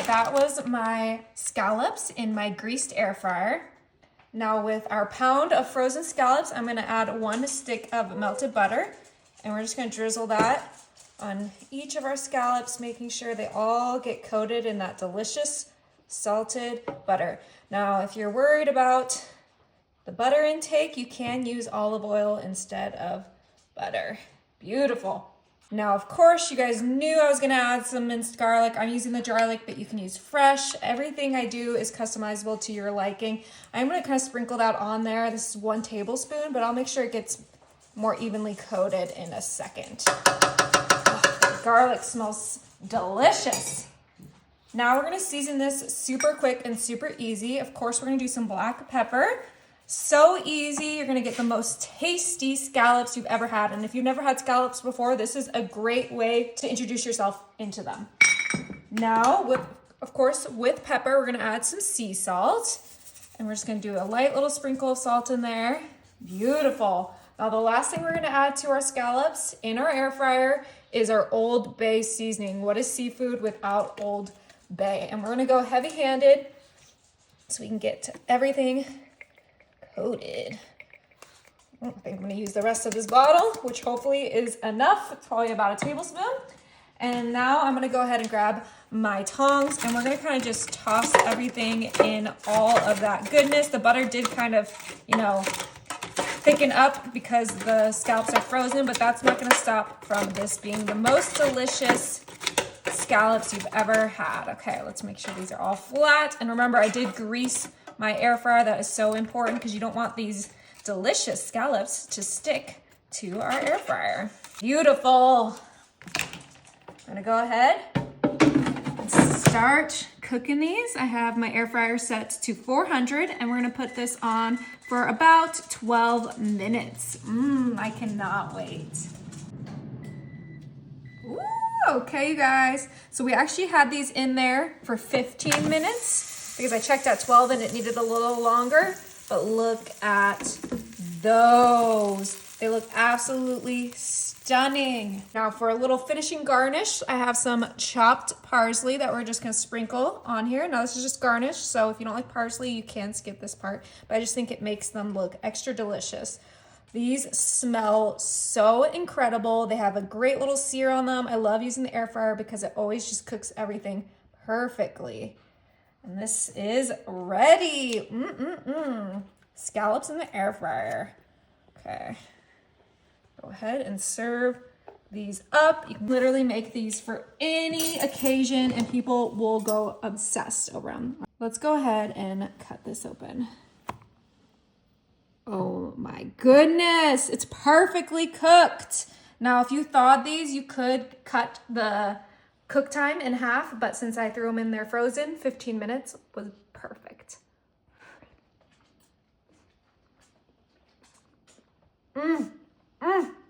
that was my scallops in my greased air fryer. Now with our pound of frozen scallops, I'm gonna add 1 stick of melted butter, and we're just gonna drizzle that on each of our scallops, making sure they all get coated in that delicious salted butter. Now, if you're worried about the butter intake, you can use olive oil instead of butter. Beautiful. Now, of course, you guys knew I was gonna add some minced garlic. I'm using the garlic, but you can use fresh. Everything I do is customizable to your liking. I'm gonna kind of sprinkle that on there. This is 1 tablespoon, but I'll make sure it gets more evenly coated in a second. Oh, garlic smells delicious. Now we're gonna season this super quick and super easy. Of course, we're gonna do some black pepper. So easy, you're gonna get the most tasty scallops you've ever had. And if you've never had scallops before, this is a great way to introduce yourself into them. Now, of course, with pepper, we're gonna add some sea salt. And we're just gonna do a light little sprinkle of salt in there. Beautiful. Now, the last thing we're gonna add to our scallops in our air fryer is our Old Bay seasoning. What is seafood without Old Bay? And we're gonna go heavy-handed so we can get everything coated. I think I'm gonna use the rest of this bottle, which hopefully is enough. It's probably about a tablespoon. And now I'm gonna go ahead and grab my tongs, and we're gonna kind of just toss everything in all of that goodness. The butter did kind of, thicken up because the scallops are frozen, but that's not gonna stop from this being the most delicious scallops you've ever had. Okay, let's make sure these are all flat. And remember, I did grease my air fryer. That is so important because you don't want these delicious scallops to stick to our air fryer. Beautiful. I'm gonna go ahead and start cooking these. I have my air fryer set to 400, and we're gonna put this on for about 12 minutes. I cannot wait. Ooh, okay, you guys. So we actually had these in there for 15 minutes because I checked at 12 and it needed a little longer. But look at those. They look absolutely stunning. Now for a little finishing garnish, I have some chopped parsley that we're just gonna sprinkle on here. Now this is just garnish, so if you don't like parsley, you can skip this part, but I just think it makes them look extra delicious. These smell so incredible. They have a great little sear on them. I love using the air fryer because it always just cooks everything perfectly. And this is ready. Scallops in the air fryer. Okay. Go ahead and serve these up. You can literally make these for any occasion and people will go obsessed over them. Let's go ahead and cut this open. Oh my goodness, it's perfectly cooked. Now, if you thawed these, you could cut the cook time in half, but since I threw them in there frozen, 15 minutes was perfect.